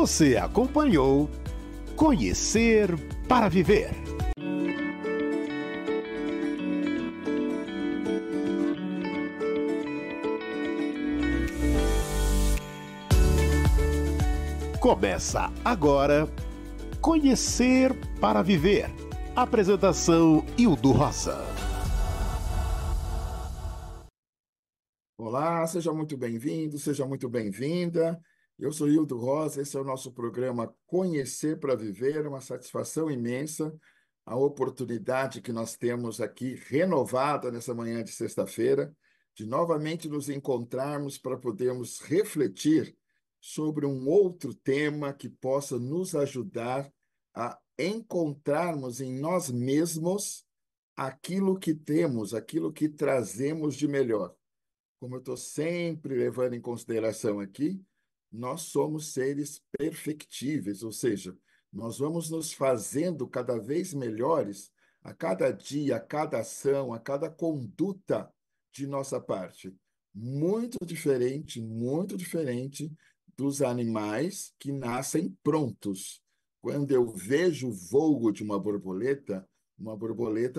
Você acompanhou Conhecer para Viver. Começa agora Conhecer para Viver. Apresentação Hildo Rosa. Olá, seja muito bem-vindo, seja muito bem-vinda. Eu sou Hildo Rosa, esse é o nosso programa Conhecer para Viver, uma satisfação imensa, a oportunidade que nós temos aqui, renovada nessa manhã de sexta-feira, de novamente nos encontrarmos para podermos refletir sobre um outro tema que possa nos ajudar a encontrarmos em nós mesmos aquilo que temos, aquilo que trazemos de melhor. Como eu estou sempre levando em consideração aqui, nós somos seres perfectíveis, ou seja, nós vamos nos fazendo cada vez melhores a cada dia, a cada ação, a cada conduta de nossa parte. Muito diferente dos animais que nascem prontos. Quando eu vejo o voo de uma borboleta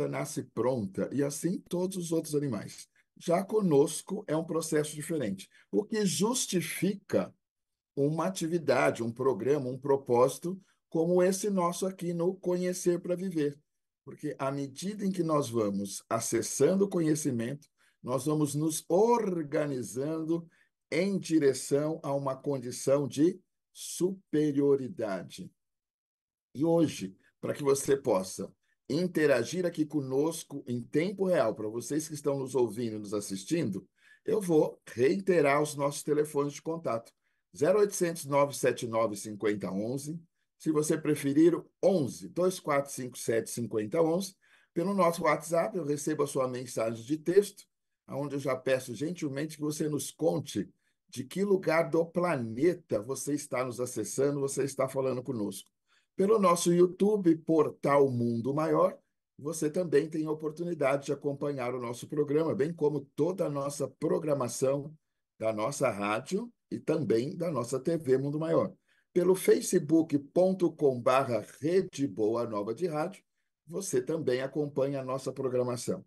nasce pronta, e assim todos os outros animais. Já conosco é um processo diferente, o que justifica uma atividade, um programa, um propósito como esse nosso aqui no Conhecer para Viver. Porque à medida em que nós vamos acessando o conhecimento, nós vamos nos organizando em direção a uma condição de superioridade. E hoje, para que você possa interagir aqui conosco em tempo real, para vocês que estão nos ouvindo e nos assistindo, eu vou reiterar os nossos telefones de contato. 0800 979 5011. Se você preferir, 11 2457 5011. Pelo nosso WhatsApp, eu recebo a sua mensagem de texto, onde eu já peço gentilmente que você nos conte de que lugar do planeta você está nos acessando, você está falando conosco. Pelo nosso YouTube, Portal Mundo Maior, você também tem a oportunidade de acompanhar o nosso programa, bem como toda a nossa programação da nossa rádio e também da nossa TV Mundo Maior. Pelo facebook.com/Rede Boa Nova de Rádio, você também acompanha a nossa programação.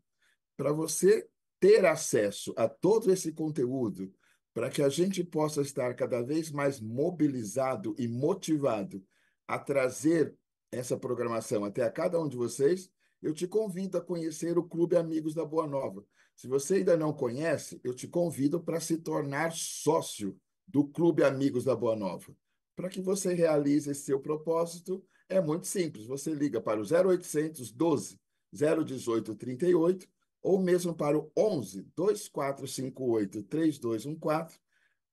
Para você ter acesso a todo esse conteúdo, para que a gente possa estar cada vez mais mobilizado e motivado a trazer essa programação até a cada um de vocês, eu te convido a conhecer o Clube Amigos da Boa Nova. Se você ainda não conhece, eu te convido para se tornar sócio do Clube Amigos da Boa Nova. Para que você realize esse seu propósito, é muito simples. Você liga para o 0800 12 018 38 ou mesmo para o 11 2458 3214,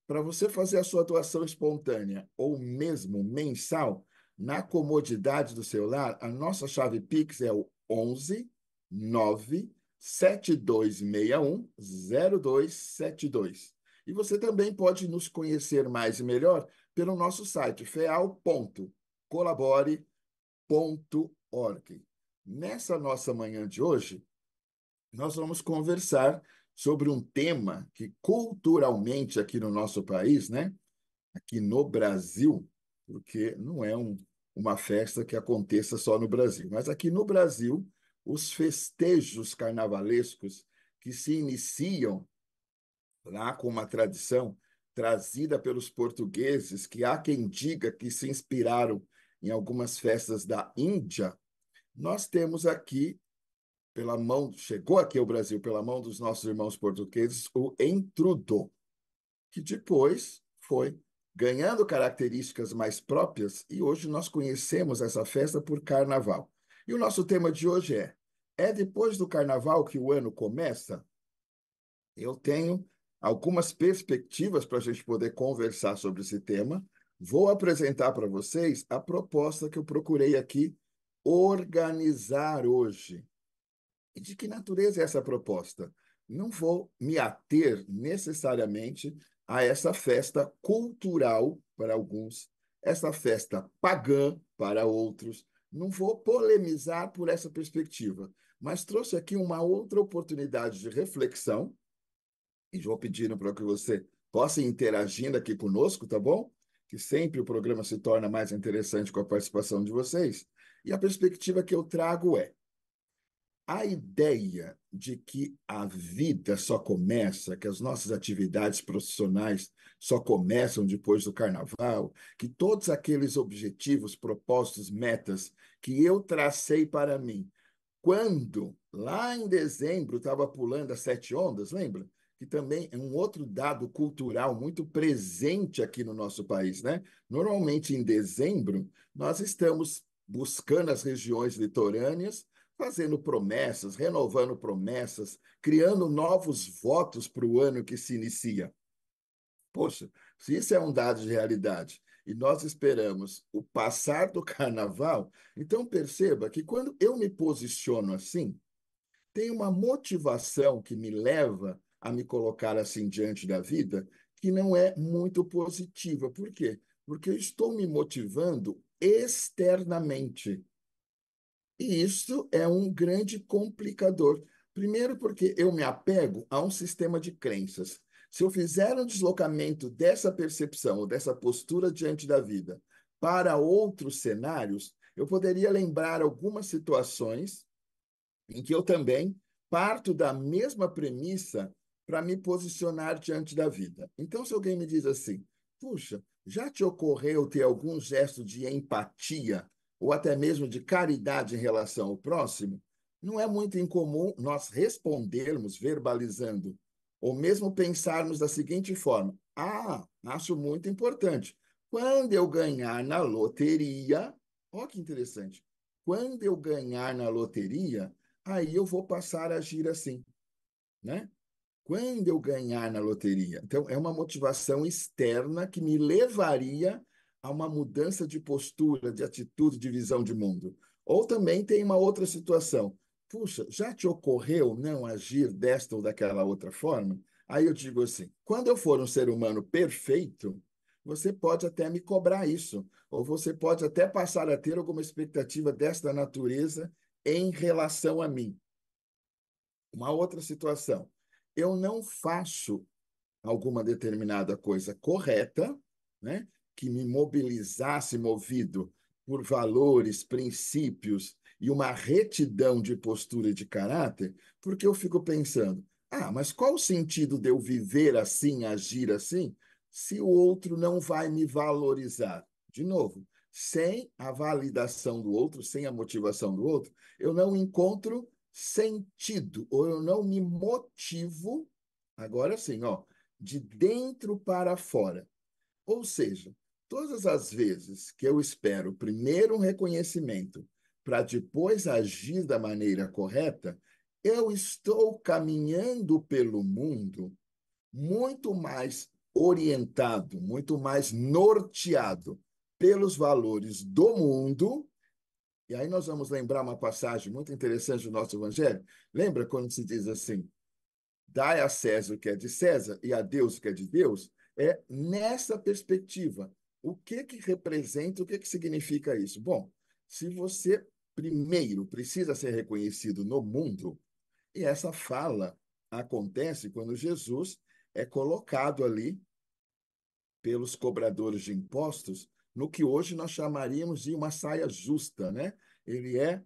para você fazer a sua doação espontânea ou mesmo mensal, na comodidade do seu lar. A nossa chave Pix é o 11 9 7261 0272. E você também pode nos conhecer mais e melhor pelo nosso site feal.colabore.org. Nessa nossa manhã de hoje, nós vamos conversar sobre um tema que culturalmente aqui no nosso país, né? Aqui no Brasil, porque não é uma festa que aconteça só no Brasil, mas aqui no Brasil, os festejos carnavalescos que se iniciam lá com uma tradição trazida pelos portugueses, que há quem diga que se inspiraram em algumas festas da Índia, nós temos aqui chegou aqui ao Brasil pela mão dos nossos irmãos portugueses, o Entrudô, que depois foi ganhando características mais próprias e hoje nós conhecemos essa festa por carnaval. E o nosso tema de hoje é depois do carnaval que o ano começa? Eu tenho algumas perspectivas para a gente poder conversar sobre esse tema. Vou apresentar para vocês a proposta que eu procurei aqui organizar hoje. E de que natureza é essa proposta? Não vou me ater necessariamente a essa festa cultural para alguns, essa festa pagã para outros. Não vou polemizar por essa perspectiva, mas trouxe aqui uma outra oportunidade de reflexão e vou pedindo para que você possa ir interagindo aqui conosco, tá bom? que sempre o programa se torna mais interessante com a participação de vocês. E a perspectiva que eu trago é a ideia de que a vida só começa, que as nossas atividades profissionais só começam depois do carnaval, que todos aqueles objetivos, propósitos, metas que eu tracei para mim, quando lá em dezembro estava pulando as sete ondas, lembra? Que também é um outro dado cultural muito presente aqui no nosso país, né? Normalmente em dezembro, nós estamos buscando as regiões litorâneas, fazendo promessas, renovando promessas, criando novos votos para o ano que se inicia. Poxa, se isso é um dado de realidade e nós esperamos o passar do carnaval, então perceba que quando eu me posiciono assim, tem uma motivação que me leva a me colocar assim diante da vida que não é muito positiva. Por quê? Porque eu estou me motivando externamente. E isso é um grande complicador. Primeiro, porque eu me apego a um sistema de crenças. Se eu fizer um deslocamento dessa percepção, ou dessa postura diante da vida, para outros cenários, eu poderia lembrar algumas situações em que eu também parto da mesma premissa para me posicionar diante da vida. Então, se alguém me diz assim, puxa, já te ocorreu ter algum gesto de empatia ou até mesmo de caridade em relação ao próximo? Não é muito incomum nós respondermos verbalizando, ou mesmo pensarmos da seguinte forma: ah, acho muito importante. Quando eu ganhar na loteria, olha que interessante. Quando eu ganhar na loteria, aí eu vou passar a agir assim, né? Quando eu ganhar na loteria. Então, é uma motivação externa que me levaria a uma mudança de postura, de atitude, de visão de mundo. Ou também tem uma outra situação. Puxa, já te ocorreu não agir desta ou daquela outra forma? Aí eu digo assim: quando eu for um ser humano perfeito, você pode até me cobrar isso, ou você pode até passar a ter alguma expectativa desta natureza em relação a mim. Uma outra situação. Eu não faço alguma determinada coisa correta, né, que me mobilizasse movido por valores, princípios e uma retidão de postura e de caráter, porque eu fico pensando, ah, mas qual o sentido de eu viver assim, agir assim, se o outro não vai me valorizar? De novo, sem a validação do outro, sem a motivação do outro, eu não encontro sentido, ou eu não me motivo, agora sim, ó, de dentro para fora. Ou seja, todas as vezes que eu espero primeiro um reconhecimento para depois agir da maneira correta, eu estou caminhando pelo mundo muito mais orientado, muito mais norteado pelos valores do mundo. E aí nós vamos lembrar uma passagem muito interessante do nosso Evangelho. Lembra quando se diz assim: dai a César o que é de César e a Deus o que é de Deus? É nessa perspectiva. O que que representa, o que que significa isso? Bom, se você primeiro precisa ser reconhecido no mundo, e essa fala acontece quando Jesus é colocado ali pelos cobradores de impostos no que hoje nós chamaríamos de uma saia justa, né? Ele é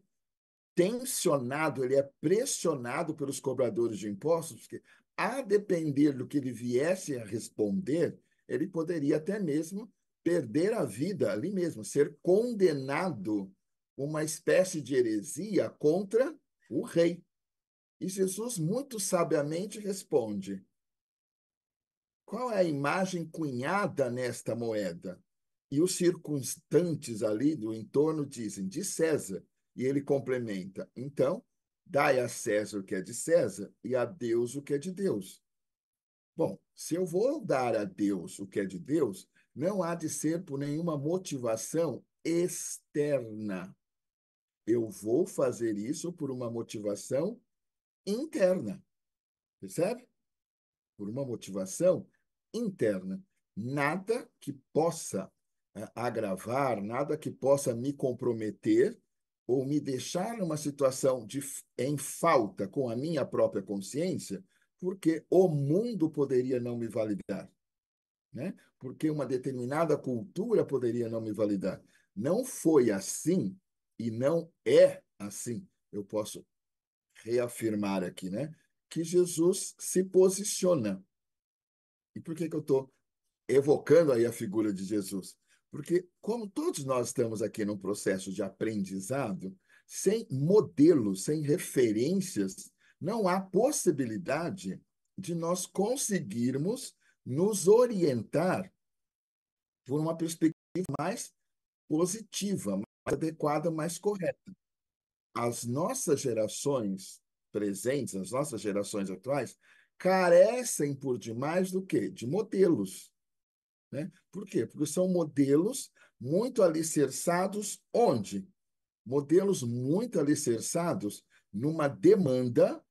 tensionado, ele é pressionado pelos cobradores de impostos, porque, a depender do que ele viesse a responder, ele poderia até mesmo perder a vida ali mesmo, ser condenado uma espécie de heresia contra o rei. E Jesus muito sabiamente responde: qual é a imagem cunhada nesta moeda? E os circunstantes ali do entorno dizem, de César. E ele complementa, então, dai a César o que é de César e a Deus o que é de Deus. Bom, se eu vou dar a Deus o que é de Deus, não há de ser por nenhuma motivação externa. Eu vou fazer isso por uma motivação interna, percebe? Por uma motivação interna. Nada que possa agravar, nada que possa me comprometer ou me deixar numa situação em falta com a minha própria consciência, porque o mundo poderia não me validar. né? Porque uma determinada cultura poderia não me validar. Não foi assim e não é assim. Eu posso reafirmar aqui, né? Que Jesus se posiciona. E por que que eu estou evocando aí a figura de Jesus? Porque, como todos nós estamos aqui num processo de aprendizado, sem modelos, sem referências, não há possibilidade de nós conseguirmos nos orientar por uma perspectiva mais positiva, mais adequada, mais correta. As nossas gerações presentes, as nossas gerações atuais, carecem por demais do quê? De modelos, né? Por quê? Porque são modelos muito alicerçados onde? Modelos muito alicerçados numa demanda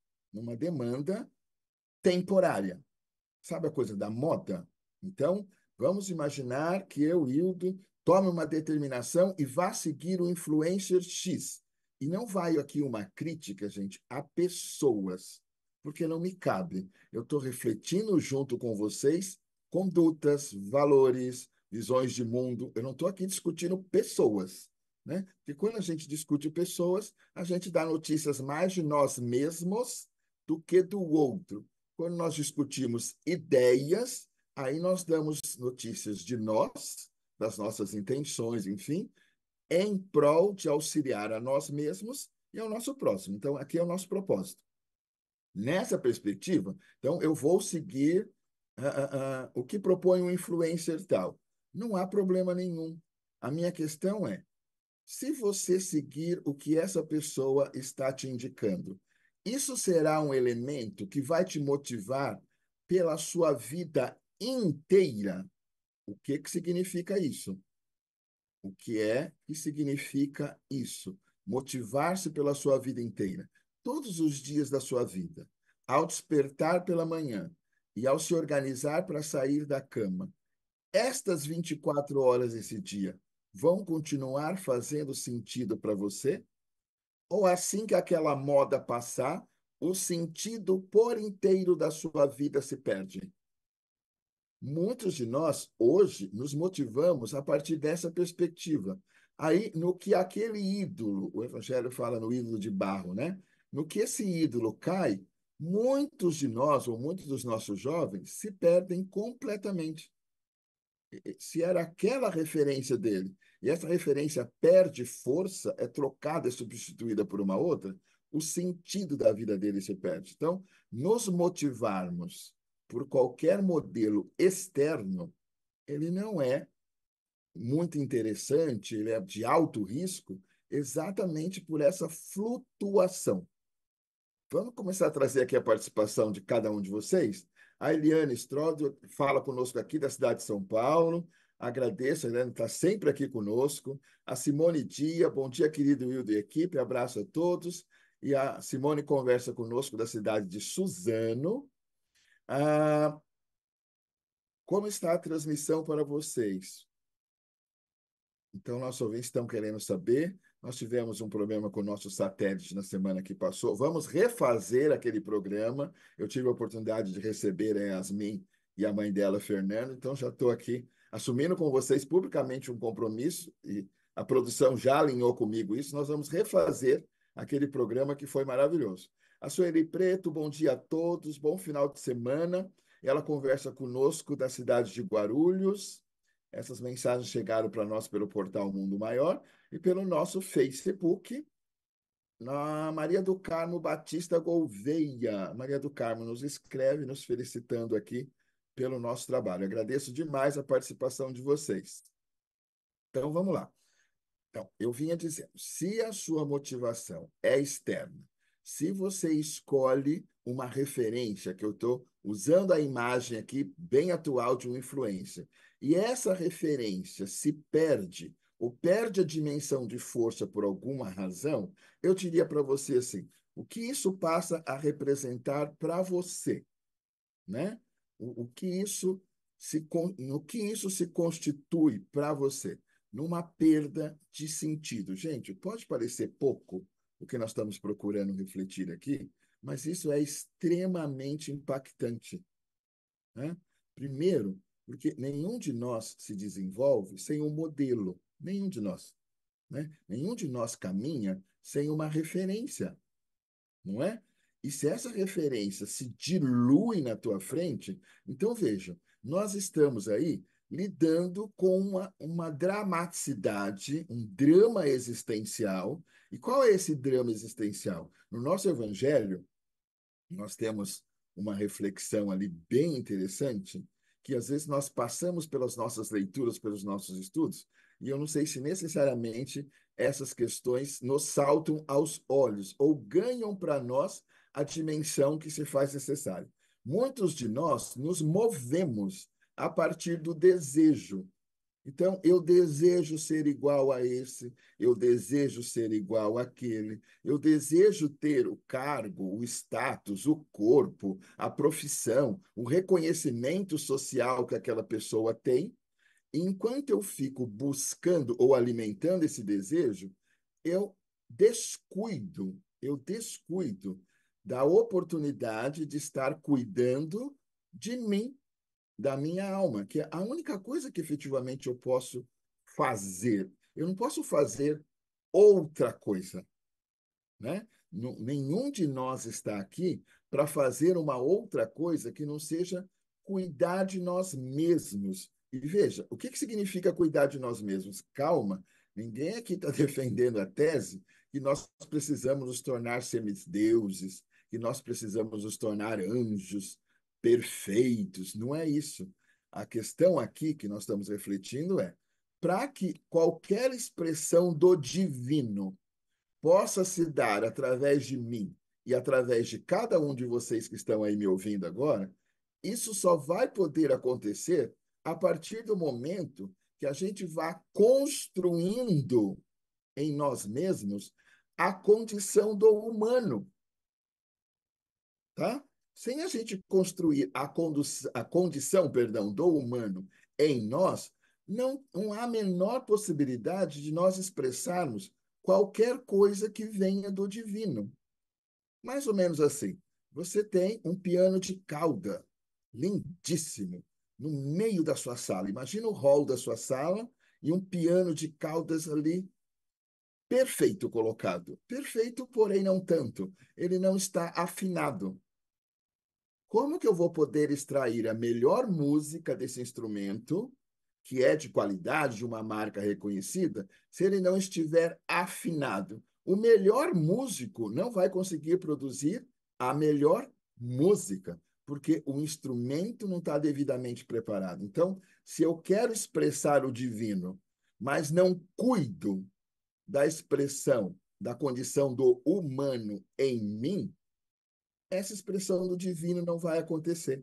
temporária. Sabe a coisa da moda? Então, vamos imaginar que eu, Hildo, tome uma determinação e vá seguir o influencer X. E não vai aqui uma crítica, gente, a pessoas, porque não me cabe. Eu estou refletindo junto com vocês condutas, valores, visões de mundo. Eu não estou aqui discutindo pessoas, né? Porque quando a gente discute pessoas, a gente dá notícias mais de nós mesmos do que do outro. Quando nós discutimos ideias, aí nós damos notícias de nós, das nossas intenções, enfim, em prol de auxiliar a nós mesmos e ao nosso próximo. Então, aqui é o nosso propósito. Nessa perspectiva, então, eu vou seguir o que propõe um influencer tal. Não há problema nenhum. A minha questão é, se você seguir o que essa pessoa está te indicando, isso será um elemento que vai te motivar pela sua vida inteira. O que que significa isso? O que é que significa isso? Motivar-se pela sua vida inteira. Todos os dias da sua vida, ao despertar pela manhã e ao se organizar para sair da cama, estas 24 horas esse dia vão continuar fazendo sentido para você? Ou assim que aquela moda passar, o sentido por inteiro da sua vida se perde? Muitos de nós, hoje, nos motivamos a partir dessa perspectiva. Aí, no que aquele ídolo, o Evangelho fala no ídolo de barro, né? No que esse ídolo cai, muitos de nós, ou muitos dos nossos jovens, se perdem completamente. Se era aquela referência dele, e essa referência perde força, é trocada, é substituída por uma outra, o sentido da vida dele se perde. Então, nos motivarmos por qualquer modelo externo, ele não é muito interessante, ele é de alto risco, exatamente por essa flutuação. Vamos começar a trazer aqui a participação de cada um de vocês. A Eliane Strodo fala conosco aqui da cidade de São Paulo. Agradeço, a Eliane está sempre aqui conosco. A Simone Dia, bom dia, querido Wildo e equipe, abraço a todos. E a Simone conversa conosco da cidade de Suzano. Ah, como está a transmissão para vocês? Então, nossos ouvintes estão querendo saber. Nós tivemos um problema com o nosso satélite na semana que passou. Vamos refazer aquele programa. Eu tive a oportunidade de receber a Yasmin e a mãe dela, Fernanda. Então, já estou aqui assumindo com vocês publicamente um compromisso, e a produção já alinhou comigo isso. Nós vamos refazer aquele programa que foi maravilhoso. A Sueli Preto, bom dia a todos, bom final de semana. Ela conversa conosco da cidade de Guarulhos. Essas mensagens chegaram para nós pelo portal Mundo Maior e pelo nosso Facebook, na Maria do Carmo Batista Gouveia. Maria do Carmo nos escreve, nos felicitando aqui pelo nosso trabalho. Agradeço demais a participação de vocês. Então, vamos lá. Então, eu vinha dizendo, se a sua motivação é externa, se você escolhe uma referência, que eu estou usando a imagem aqui bem atual de um influencer, e essa referência se perde, ou perde a dimensão de força por alguma razão, eu diria para você assim, o que isso passa a representar para você, né? O que isso no que isso se constitui para você? Numa perda de sentido. Gente, pode parecer pouco o que nós estamos procurando refletir aqui, mas isso é extremamente impactante, né? Primeiro, Porque nenhum de nós se desenvolve sem um modelo, nenhum de nós, né? Nenhum de nós caminha sem uma referência, não é? E se essa referência se dilui na tua frente, então veja, nós estamos aí lidando com uma dramaticidade, um drama existencial. E qual é esse drama existencial? No nosso evangelho, nós temos uma reflexão ali bem interessante, que às vezes nós passamos pelas nossas leituras, pelos nossos estudos, e eu não sei se necessariamente essas questões nos saltam aos olhos ou ganham para nós a dimensão que se faz necessária. Muitos de nós nos movemos a partir do desejo. Então, eu desejo ser igual a esse, eu desejo ser igual àquele, eu desejo ter o cargo, o status, o corpo, a profissão, o reconhecimento social que aquela pessoa tem. E enquanto eu fico buscando ou alimentando esse desejo, eu eu descuido da oportunidade de estar cuidando de mim, da minha alma, que é a única coisa que efetivamente eu posso fazer. Eu não posso fazer outra coisa, né? Nenhum de nós está aqui para fazer uma outra coisa que não seja cuidar de nós mesmos. E veja, o que significa cuidar de nós mesmos? Calma, ninguém aqui está defendendo a tese que nós precisamos nos tornar semideuses, que nós precisamos nos tornar anjos perfeitos. Não é isso. A questão aqui que nós estamos refletindo é para que qualquer expressão do divino possa se dar através de mim e através de cada um de vocês que estão aí me ouvindo agora, isso só vai poder acontecer a partir do momento que a gente vá construindo em nós mesmos a condição do humano, tá? Sem a gente construir a condição, perdão, do humano em nós, não há a menor possibilidade de nós expressarmos qualquer coisa que venha do divino. Mais ou menos assim. Você tem um piano de cauda, lindíssimo, no meio da sua sala. Imagina o hall da sua sala e um piano de caudas ali, perfeito colocado. Perfeito, porém não tanto. Ele não está afinado. Como que eu vou poder extrair a melhor música desse instrumento, que é de qualidade, de uma marca reconhecida, se ele não estiver afinado? O melhor músico não vai conseguir produzir a melhor música, porque o instrumento não está devidamente preparado. Então, se eu quero expressar o divino, mas não cuido da expressão, da condição do humano em mim, essa expressão do divino não vai acontecer.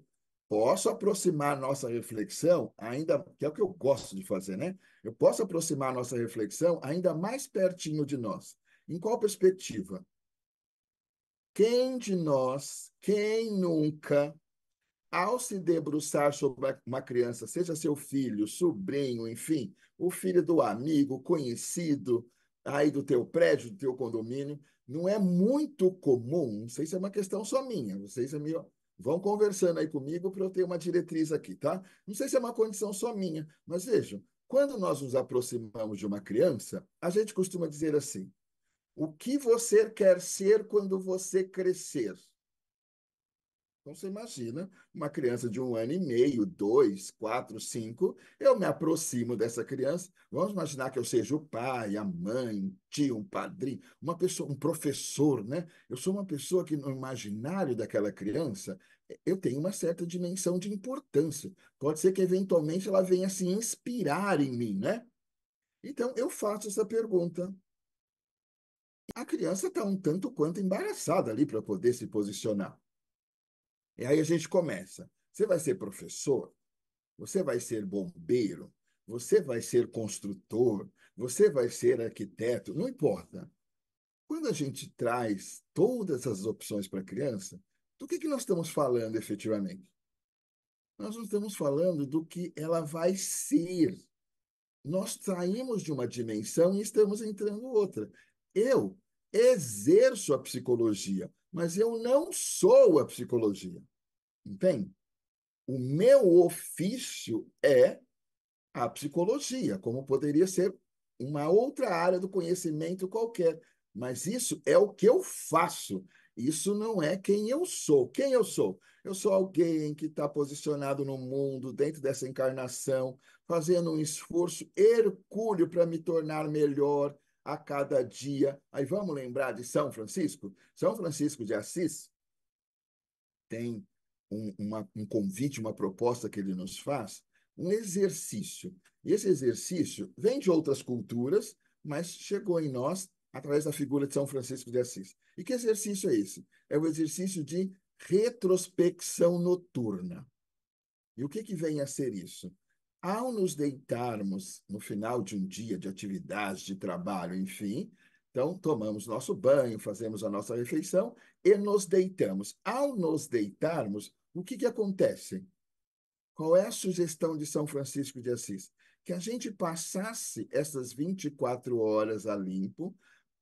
Posso aproximar nossa reflexão, ainda, que é o que eu gosto de fazer, né? Eu posso aproximar nossa reflexão ainda mais pertinho de nós. Em qual perspectiva? Quem de nós, quem nunca, ao se debruçar sobre uma criança, seja seu filho, sobrinho, enfim, o filho do amigo, conhecido, aí do teu prédio, do teu condomínio, não é muito comum, não sei se é uma questão só minha, vocês vão conversando aí comigo para eu ter uma diretriz aqui, tá? Não sei se é uma condição só minha, mas vejam, quando nós nos aproximamos de uma criança, a gente costuma dizer assim: o que você quer ser quando você crescer? Então, você imagina uma criança de 1 ano e meio, 2, 4, 5. Eu me aproximo dessa criança. Vamos imaginar que eu seja o pai, a mãe, um tio, um padrinho, uma pessoa, um professor, né? Eu sou uma pessoa que, no imaginário daquela criança, eu tenho uma certa dimensão de importância. Pode ser que, eventualmente, ela venha se inspirar em mim, né? Então, eu faço essa pergunta. A criança está um tanto quanto embaraçada ali para poder se posicionar. E aí a gente começa. Você vai ser professor? Você vai ser bombeiro? Você vai ser construtor? Você vai ser arquiteto? Não importa. Quando a gente traz todas as opções para a criança, do que nós estamos falando efetivamente? Nós não estamos falando do que ela vai ser. Nós saímos de uma dimensão e estamos entrando outra. Eu exerço a psicologia, mas eu não sou a psicologia. Entende? O meu ofício é a psicologia, como poderia ser uma outra área do conhecimento qualquer. Mas isso é o que eu faço. Isso não é quem eu sou. Quem eu sou? Eu sou alguém que está posicionado no mundo, dentro dessa encarnação, fazendo um esforço hercúleo para me tornar melhor a cada dia. Aí vamos lembrar de São Francisco? São Francisco de Assis tem um convite, uma proposta que ele nos faz, um exercício. E esse exercício vem de outras culturas, mas chegou em nós através da figura de São Francisco de Assis. E que exercício é esse? É o exercício de retrospecção noturna. E o que, que vem a ser isso? Ao nos deitarmos no final de um dia de atividade, de trabalho, enfim, então tomamos nosso banho, fazemos a nossa refeição e nos deitamos. Ao nos deitarmos, o que, que acontece? Qual é a sugestão de São Francisco de Assis? Que a gente passasse essas 24 horas a limpo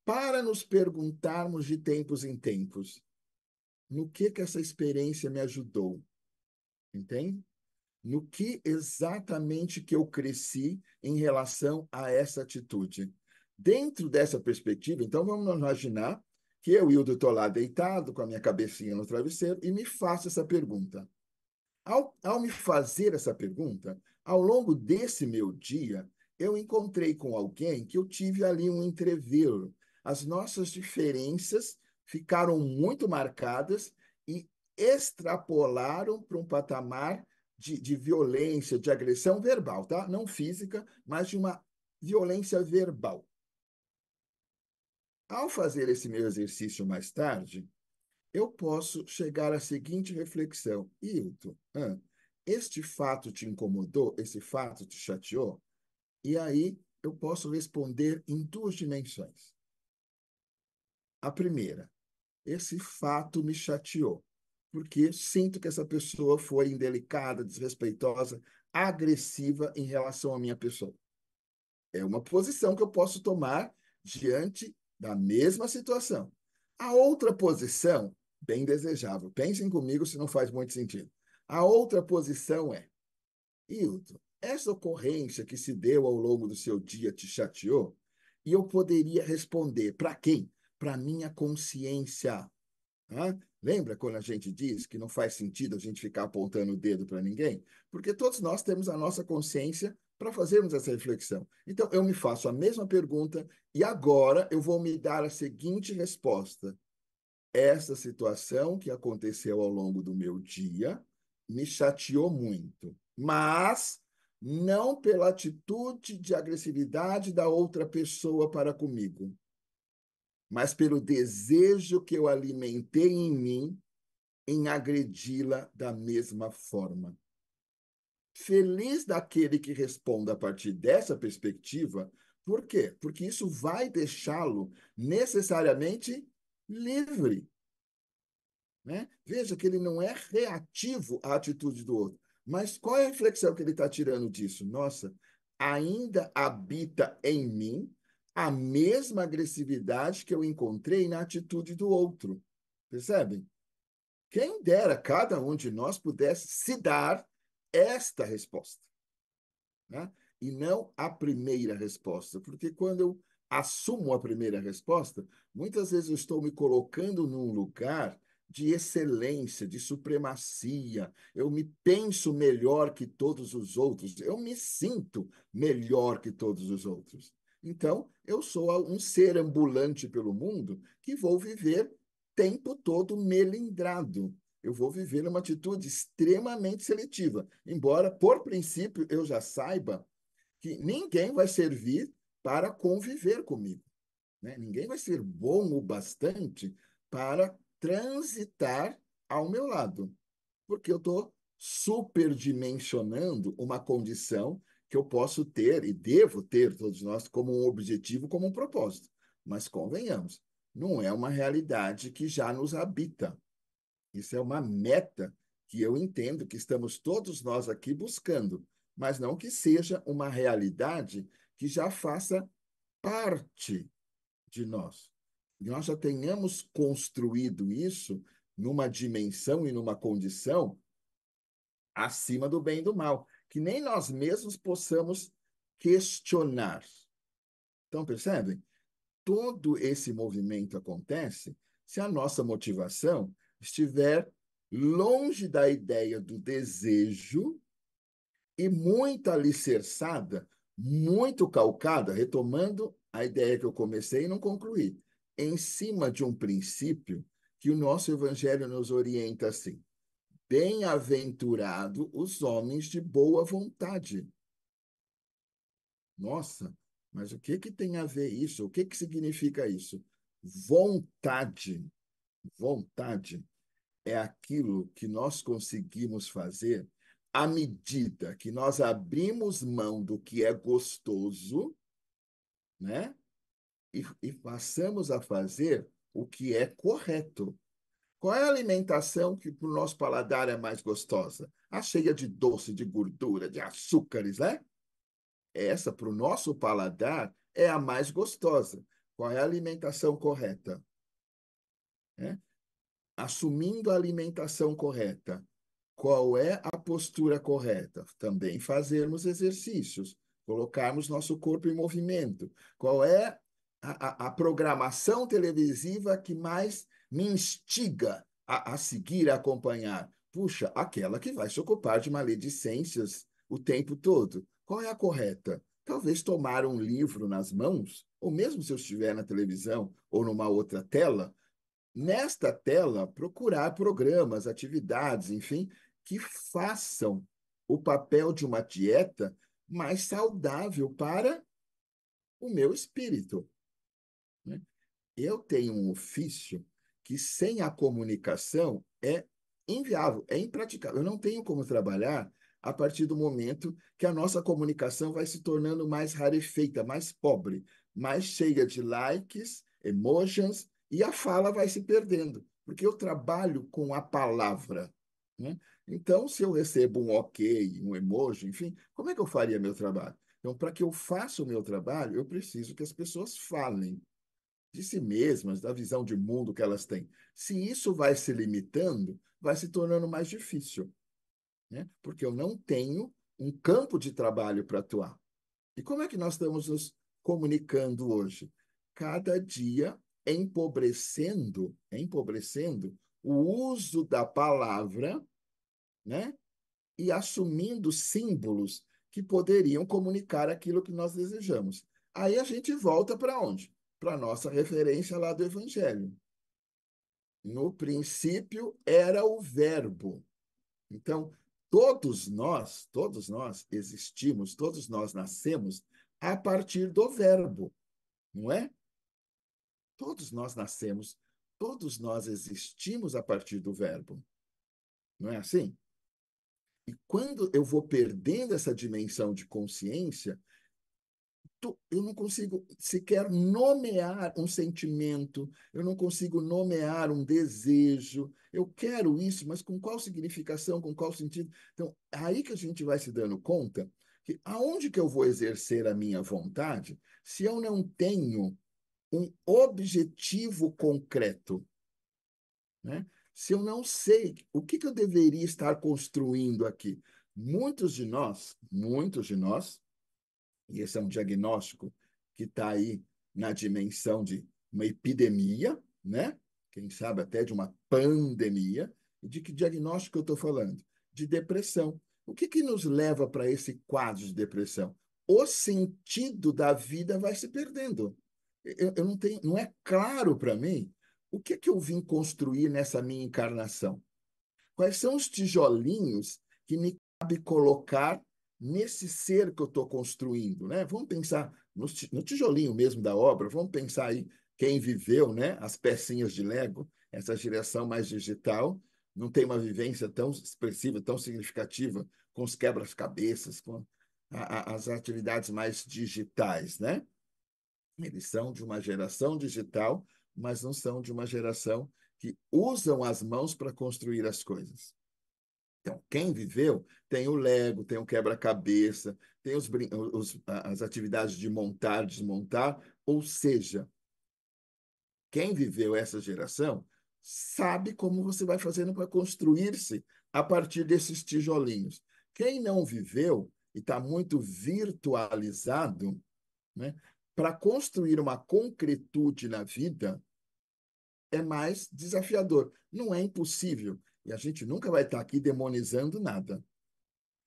para nos perguntarmos de tempos em tempos no que essa experiência me ajudou, entende? No que exatamente que eu cresci em relação a essa atitude. Dentro dessa perspectiva, então vamos imaginar que eu, Hildo, estou lá deitado com a minha cabecinha no travesseiro e me faço essa pergunta. Ao me fazer essa pergunta, ao longo desse meu dia, eu encontrei com alguém que eu tive ali um entrevero. As nossas diferenças ficaram muito marcadas e extrapolaram para um patamar de violência, de agressão verbal, tá? Não física, mas de uma violência verbal. Ao fazer esse meu exercício mais tarde, eu posso chegar à seguinte reflexão: Hilton, este fato te incomodou? Esse fato te chateou? E aí eu posso responder em duas dimensões. A primeira, esse fato me chateou, porque sinto que essa pessoa foi indelicada, desrespeitosa, agressiva em relação à minha pessoa. É uma posição que eu posso tomar diante da mesma situação. A outra posição, bem desejável, pensem comigo se não faz muito sentido. A outra posição é: Hilton, essa ocorrência que se deu ao longo do seu dia te chateou? E eu poderia responder: para quem? Para minha consciência. Hã? Lembra quando a gente diz que não faz sentido a gente ficar apontando o dedo para ninguém? Porque todos nós temos a nossa consciência para fazermos essa reflexão. Então, eu me faço a mesma pergunta e agora eu vou me dar a seguinte resposta: essa situação que aconteceu ao longo do meu dia me chateou muito, mas não pela atitude de agressividade da outra pessoa para comigo, mas pelo desejo que eu alimentei em mim em agredi-la da mesma forma. Feliz daquele que responda a partir dessa perspectiva, por quê? Porque isso vai deixá-lo necessariamente livre, né? Veja que ele não é reativo à atitude do outro. Mas qual é a reflexão que ele está tirando disso? Nossa, ainda habita em mim a mesma agressividade que eu encontrei na atitude do outro. Percebem? Quem dera cada um de nós pudesse se dar esta resposta, né? E não a primeira resposta, porque quando eu assumo a primeira resposta, muitas vezes eu estou me colocando num lugar de excelência, de supremacia. Eu me penso melhor que todos os outros, eu me sinto melhor que todos os outros. Então, eu sou um ser ambulante pelo mundo que vou viver tempo todo melindrado. Eu vou viver uma atitude extremamente seletiva, embora, por princípio, eu já saiba que ninguém vai servir para conviver comigo, né? Ninguém vai ser bom o bastante para transitar ao meu lado, porque eu estou superdimensionando uma condição que eu posso ter e devo ter, todos nós, como um objetivo, como um propósito. Mas convenhamos, não é uma realidade que já nos habita. Isso é uma meta que eu entendo que estamos todos nós aqui buscando, mas não que seja uma realidade que já faça parte de nós. Nós já tenhamos construído isso numa dimensão e numa condição acima do bem e do mal, que nem nós mesmos possamos questionar. Então, percebem? Todo esse movimento acontece se a nossa motivação estiver longe da ideia do desejo e muito alicerçada, muito calcada, retomando a ideia que eu comecei e não concluí, em cima de um princípio que o nosso evangelho nos orienta assim: bem-aventurado os homens de boa vontade. Nossa, mas o que que tem a ver isso? O que que significa isso? Vontade. Vontade é aquilo que nós conseguimos fazer à medida que nós abrimos mão do que é gostoso, né? E passamos a fazer o que é correto. Qual é a alimentação que para o nosso paladar é mais gostosa? A cheia de doce, de gordura, de açúcares, né? Essa, para o nosso paladar, é a mais gostosa. Qual é a alimentação correta? Né? Assumindo a alimentação correta, qual é a postura correta? Também fazermos exercícios, colocarmos nosso corpo em movimento. Qual é a programação televisiva que mais me instiga a seguir, a acompanhar? Puxa, aquela que vai se ocupar de maledicências o tempo todo. Qual é a correta? Talvez tomar um livro nas mãos, ou mesmo se eu estiver na televisão ou numa outra tela, nesta tela, procurar programas, atividades, enfim, que façam o papel de uma dieta mais saudável para o meu espírito, né? Eu tenho um ofício que, sem a comunicação, é inviável, é impraticável. Eu não tenho como trabalhar a partir do momento que a nossa comunicação vai se tornando mais rarefeita, mais pobre, mais cheia de likes, emojis, e a fala vai se perdendo, porque eu trabalho com a palavra, né? Então, se eu recebo um ok, um emoji, enfim, como é que eu faria meu trabalho? Então, para que eu faça o meu trabalho, eu preciso que as pessoas falem de si mesmas, da visão de mundo que elas têm. Se isso vai se limitando, vai se tornando mais difícil, né? Porque eu não tenho um campo de trabalho para atuar. E como é que nós estamos nos comunicando hoje? Cada dia empobrecendo o uso da palavra, né? E assumindo símbolos que poderiam comunicar aquilo que nós desejamos. Aí a gente volta para onde? Para a nossa referência lá do Evangelho. No princípio era o Verbo. Então, todos nós existimos, todos nós nascemos a partir do Verbo, não é? Todos nós nascemos, todos nós existimos a partir do Verbo, não é assim? E quando eu vou perdendo essa dimensão de consciência, eu não consigo sequer nomear um sentimento, eu não consigo nomear um desejo. Eu quero isso, mas com qual significação, com qual sentido? Então, é aí que a gente vai se dando conta que aonde que eu vou exercer a minha vontade se eu não tenho um objetivo concreto, né? Se eu não sei o que que eu deveria estar construindo aqui. Muitos de nós, e esse é um diagnóstico que está aí na dimensão de uma epidemia, né? Quem sabe até de uma pandemia. E de que diagnóstico eu estou falando? De depressão. O que que nos leva para esse quadro de depressão? O sentido da vida vai se perdendo. Eu não tenho, não é claro para mim o que que eu vim construir nessa minha encarnação. Quais são os tijolinhos que me cabe colocar nesse ser que eu estou construindo, né? Vamos pensar no tijolinho mesmo da obra, vamos pensar aí quem viveu, né? As pecinhas de Lego, essa geração mais digital, não tem uma vivência tão expressiva, tão significativa com os quebra-cabeças, com as atividades mais digitais, né? Eles são de uma geração digital, mas não são de uma geração que usam as mãos para construir as coisas. Então, quem viveu tem o Lego, tem o quebra-cabeça, tem as atividades de montar, desmontar, ou seja, quem viveu essa geração sabe como você vai fazendo para construir-se a partir desses tijolinhos. Quem não viveu e está muito virtualizado, né, para construir uma concretude na vida, é mais desafiador. Não é impossível. E a gente nunca vai estar aqui demonizando nada.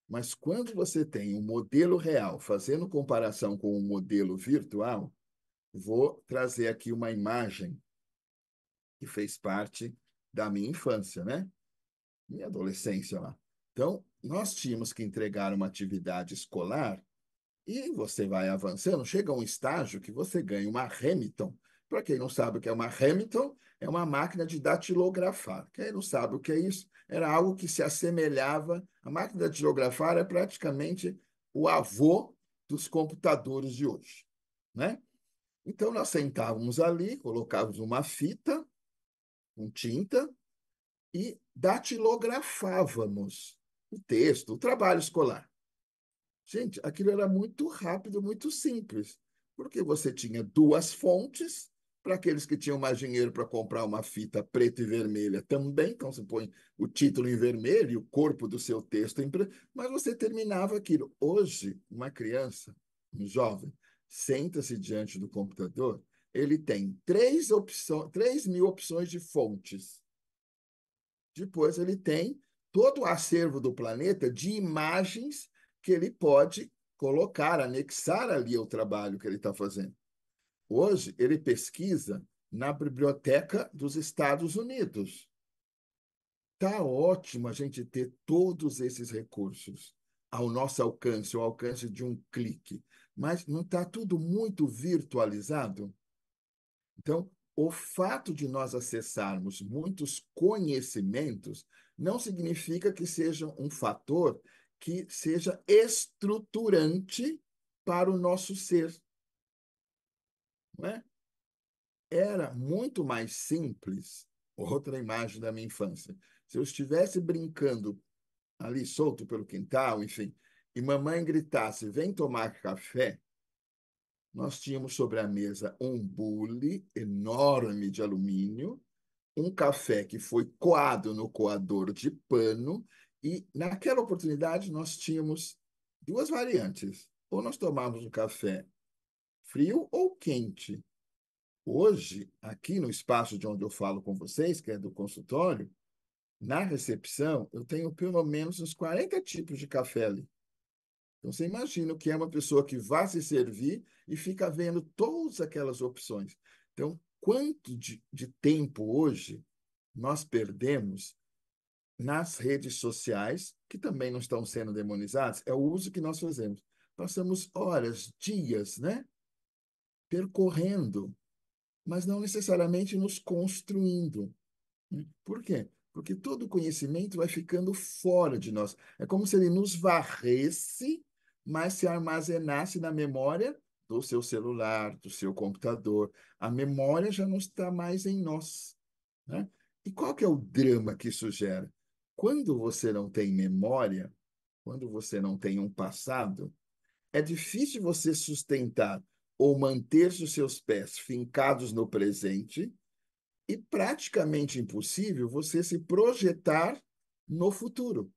Mas quando você tem um modelo real fazendo comparação com um modelo virtual, vou trazer aqui uma imagem que fez parte da minha infância, né? Minha adolescência lá. Então, nós tínhamos que entregar uma atividade escolar e você vai avançando, chega a um estágio que você ganha uma Hamilton. Para quem não sabe o que é uma Hamilton, é uma máquina de datilografar. Quem não sabe o que é isso, era algo que se assemelhava. A máquina de datilografar é praticamente o avô dos computadores de hoje, né? Então, nós sentávamos ali, colocávamos uma fita com tinta e datilografávamos o texto, o trabalho escolar. Gente, aquilo era muito rápido, muito simples, porque você tinha duas fontes, para aqueles que tinham mais dinheiro para comprar uma fita preta e vermelha também, então você põe o título em vermelho e o corpo do seu texto em preto, mas você terminava aquilo. Hoje, uma criança, um jovem, senta-se diante do computador, ele tem 3.000 opções de fontes. Depois ele tem todo o acervo do planeta de imagens que ele pode colocar, anexar ali ao trabalho que ele está fazendo. Hoje, ele pesquisa na Biblioteca dos Estados Unidos. Está ótimo a gente ter todos esses recursos ao nosso alcance, ao alcance de um clique, mas não está tudo muito virtualizado? Então, o fato de nós acessarmos muitos conhecimentos não significa que seja um fator que seja estruturante para o nosso ser, não é? Era muito mais simples, outra imagem da minha infância. Se eu estivesse brincando ali solto pelo quintal, enfim, e mamãe gritasse: "Vem tomar café", nós tínhamos sobre a mesa um bule enorme de alumínio, um café que foi coado no coador de pano, e naquela oportunidade nós tínhamos duas variantes. Ou nós tomávamos um café frio ou quente. Hoje, aqui no espaço de onde eu falo com vocês, que é do consultório, na recepção, eu tenho pelo menos uns 40 tipos de café ali. Então, você imagina o que é uma pessoa que vai se servir e fica vendo todas aquelas opções. Então, quanto de tempo hoje nós perdemos nas redes sociais, que também não estão sendo demonizadas, é o uso que nós fazemos. Passamos horas, dias, né, percorrendo, mas não necessariamente nos construindo. Por quê? Porque todo conhecimento vai ficando fora de nós. É como se ele nos varresse, mas se armazenasse na memória do seu celular, do seu computador. A memória já não está mais em nós, né? E qual que é o drama que isso gera? Quando você não tem memória, quando você não tem um passado, é difícil você sustentar ou manter os seus pés fincados no presente e praticamente impossível você se projetar no futuro.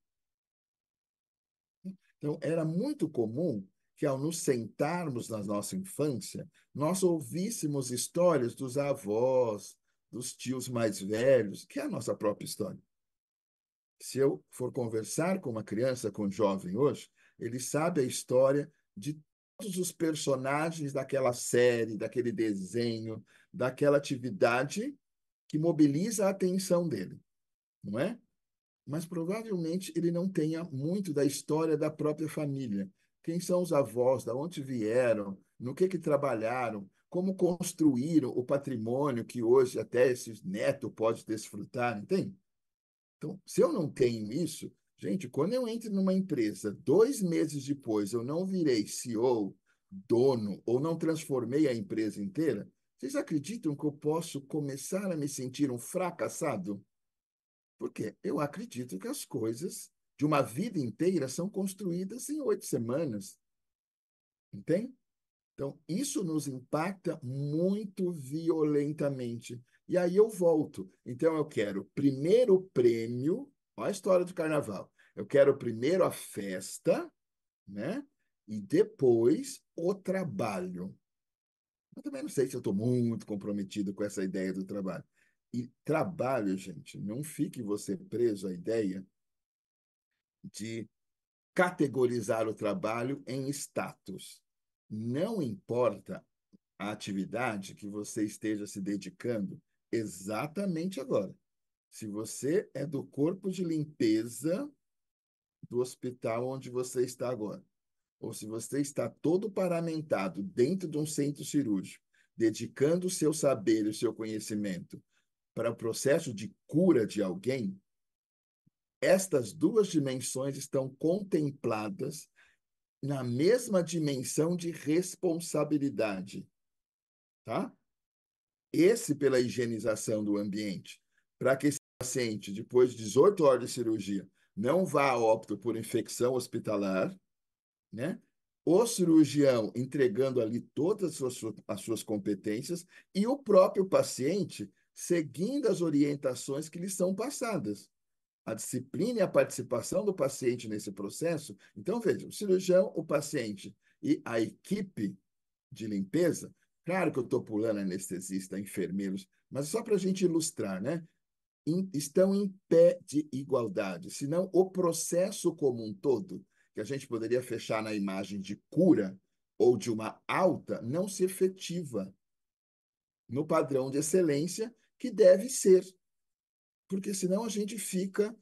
Então, era muito comum que, ao nos sentarmos na nossa infância, nós ouvíssemos histórias dos avós, dos tios mais velhos, que é a nossa própria história. Se eu for conversar com uma criança, com um jovem hoje, ele sabe a história de todos os personagens daquela série, daquele desenho, daquela atividade que mobiliza a atenção dele, não é? Mas provavelmente ele não tenha muito da história da própria família. Quem são os avós, da onde vieram, no que trabalharam, como construíram o patrimônio que hoje até esse neto pode desfrutar, entende? Então, se eu não tenho isso, gente, quando eu entro numa empresa, 2 meses depois eu não virei CEO, dono, ou não transformei a empresa inteira, vocês acreditam que eu posso começar a me sentir um fracassado? Porque eu acredito que as coisas de uma vida inteira são construídas em 8 semanas, entende? Então, isso nos impacta muito violentamente. E aí eu volto. Então, eu quero primeiro o prêmio, Olha a história do carnaval. Eu quero primeiro a festa, né? E depois o trabalho. Eu também não sei se eu estou muito comprometido com essa ideia do trabalho. E trabalho, gente, não fique você preso à ideia de categorizar o trabalho em status. Não importa a atividade que você esteja se dedicando exatamente agora. Se você é do corpo de limpeza do hospital onde você está agora, ou se você está todo paramentado dentro de um centro cirúrgico, dedicando o seu saber e o seu conhecimento para o processo de cura de alguém, estas duas dimensões estão contempladas na mesma dimensão de responsabilidade, tá? Esse pela higienização do ambiente, para que esse paciente, depois de 18 horas de cirurgia, não vá a óbito por infecção hospitalar, né? O cirurgião entregando ali todas as suas competências e o próprio paciente seguindo as orientações que lhe são passadas. A disciplina e a participação do paciente nesse processo. Então, veja, o cirurgião, o paciente e a equipe de limpeza, claro que eu estou pulando anestesista, enfermeiros, mas só para a gente ilustrar, né? Estão em pé de igualdade, senão o processo como um todo, que a gente poderia fechar na imagem de cura ou de uma alta, não se efetiva no padrão de excelência que deve ser, porque senão a gente fica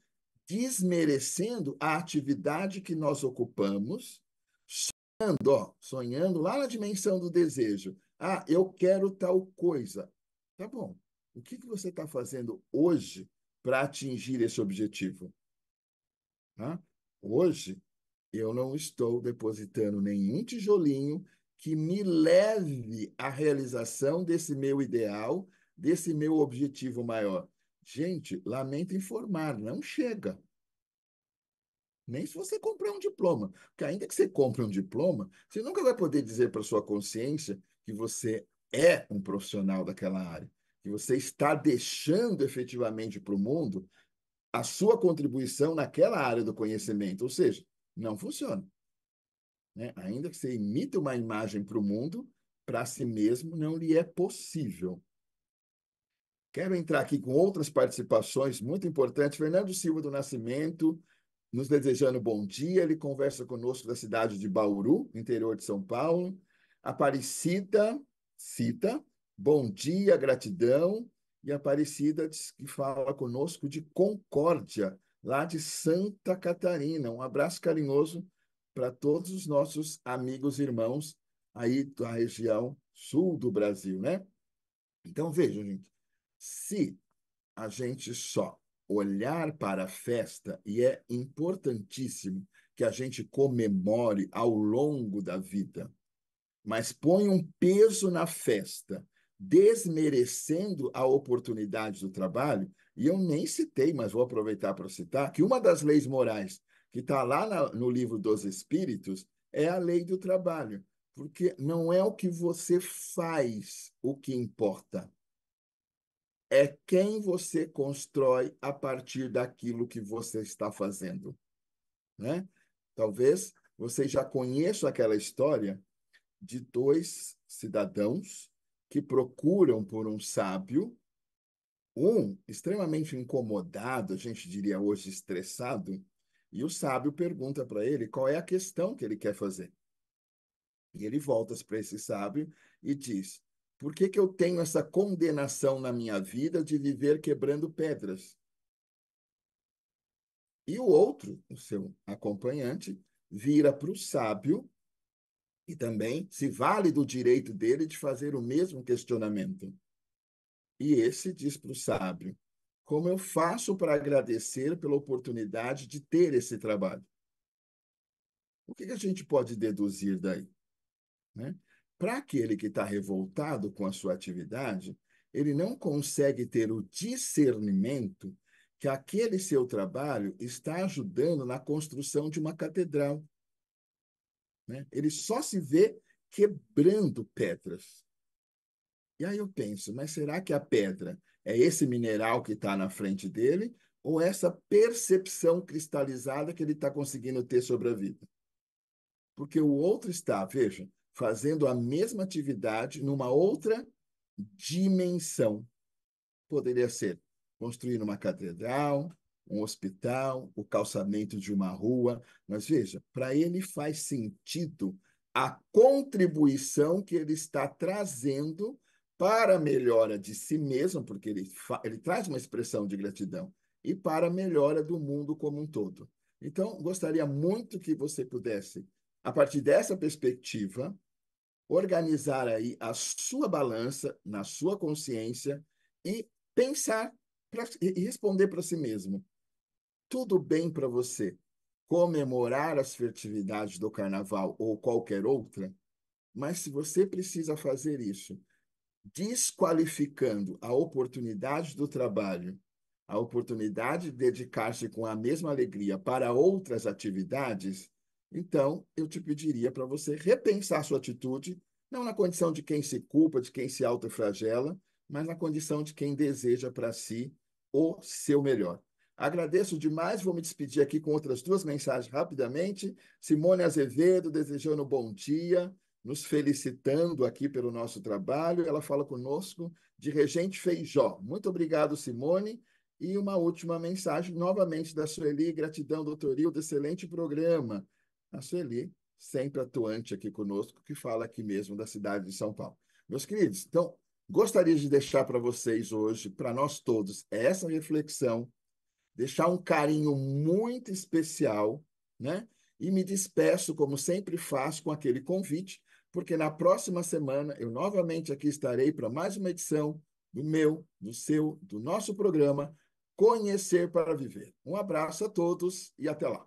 desmerecendo a atividade que nós ocupamos, sonhando, ó, sonhando lá na dimensão do desejo. Ah, eu quero tal coisa. Tá bom. O que que você está fazendo hoje para atingir esse objetivo? Tá? Hoje, eu não estou depositando nenhum tijolinho que me leve à realização desse meu ideal, desse meu objetivo maior. Gente, lamento informar, não chega. Nem se você comprar um diploma. Porque ainda que você compre um diploma, você nunca vai poder dizer para sua consciência que você é um profissional daquela área, que você está deixando efetivamente para o mundo a sua contribuição naquela área do conhecimento. Ou seja, não funciona. Né? Ainda que você imite uma imagem para o mundo, para si mesmo não lhe é possível. Quero entrar aqui com outras participações muito importantes. Fernando Silva do Nascimento, nos desejando bom dia. Ele conversa conosco da cidade de Bauru, interior de São Paulo. Aparecida cita, bom dia, gratidão. E Aparecida diz que fala conosco de Concórdia, lá de Santa Catarina. Um abraço carinhoso para todos os nossos amigos e irmãos aí da região sul do Brasil, né? Então, vejam, gente, se a gente só olhar para a festa, e é importantíssimo que a gente comemore ao longo da vida, mas põe um peso na festa, desmerecendo a oportunidade do trabalho, e eu nem citei, mas vou aproveitar para citar, que uma das leis morais que está lá no livro dos Espíritos é a lei do trabalho, porque não é o que você faz o que importa, é quem você constrói a partir daquilo que você está fazendo, né? Talvez você já conheça aquela história de dois cidadãos que procuram por um sábio, um extremamente incomodado, a gente diria hoje estressado, e o sábio pergunta para ele qual é a questão que ele quer fazer. E ele volta para esse sábio e diz: por que que eu tenho essa condenação na minha vida de viver quebrando pedras? E o outro, o seu acompanhante, vira para o sábio e também se vale do direito dele de fazer o mesmo questionamento. E esse diz para o sábio: como eu faço para agradecer pela oportunidade de ter esse trabalho? O que a gente pode deduzir daí? Né? Para aquele que está revoltado com a sua atividade, ele não consegue ter o discernimento que aquele seu trabalho está ajudando na construção de uma catedral. Né? Ele só se vê quebrando pedras. E aí eu penso, mas será que a pedra é esse mineral que está na frente dele? ou essa percepção cristalizada que ele está conseguindo ter sobre a vida. Porque o outro está, veja, fazendo a mesma atividade numa outra dimensão. Poderia ser construir uma catedral, um hospital, o calçamento de uma rua. Mas veja, para ele faz sentido a contribuição que ele está trazendo para a melhora de si mesmo, porque ele traz uma expressão de gratidão, e para a melhora do mundo como um todo. Então, gostaria muito que você pudesse, a partir dessa perspectiva, organizar aí a sua balança na sua consciência e pensar e responder para si mesmo. Tudo bem para você comemorar as festividades do carnaval ou qualquer outra, mas se você precisa fazer isso desqualificando a oportunidade do trabalho, a oportunidade de dedicar-se com a mesma alegria para outras atividades, então eu te pediria para você repensar sua atitude, não na condição de quem se culpa, de quem se autoflagela, mas na condição de quem deseja para si o seu melhor. Agradeço demais, vou me despedir aqui com outras duas mensagens rapidamente. Simone Azevedo, desejando bom dia, nos felicitando aqui pelo nosso trabalho. Ela fala conosco de Regente Feijó. Muito obrigado, Simone. E uma última mensagem, novamente, da Sueli. Gratidão, doutor Hildo, excelente programa. A Sueli, sempre atuante aqui conosco, que fala aqui mesmo da cidade de São Paulo. Meus queridos, então, gostaria de deixar para vocês hoje, para nós todos, essa reflexão, deixar um carinho muito especial, né? E me despeço, como sempre faço, com aquele convite, porque na próxima semana eu novamente aqui estarei para mais uma edição do meu, do seu, do nosso programa Conhecer para Viver. Um abraço a todos e até lá.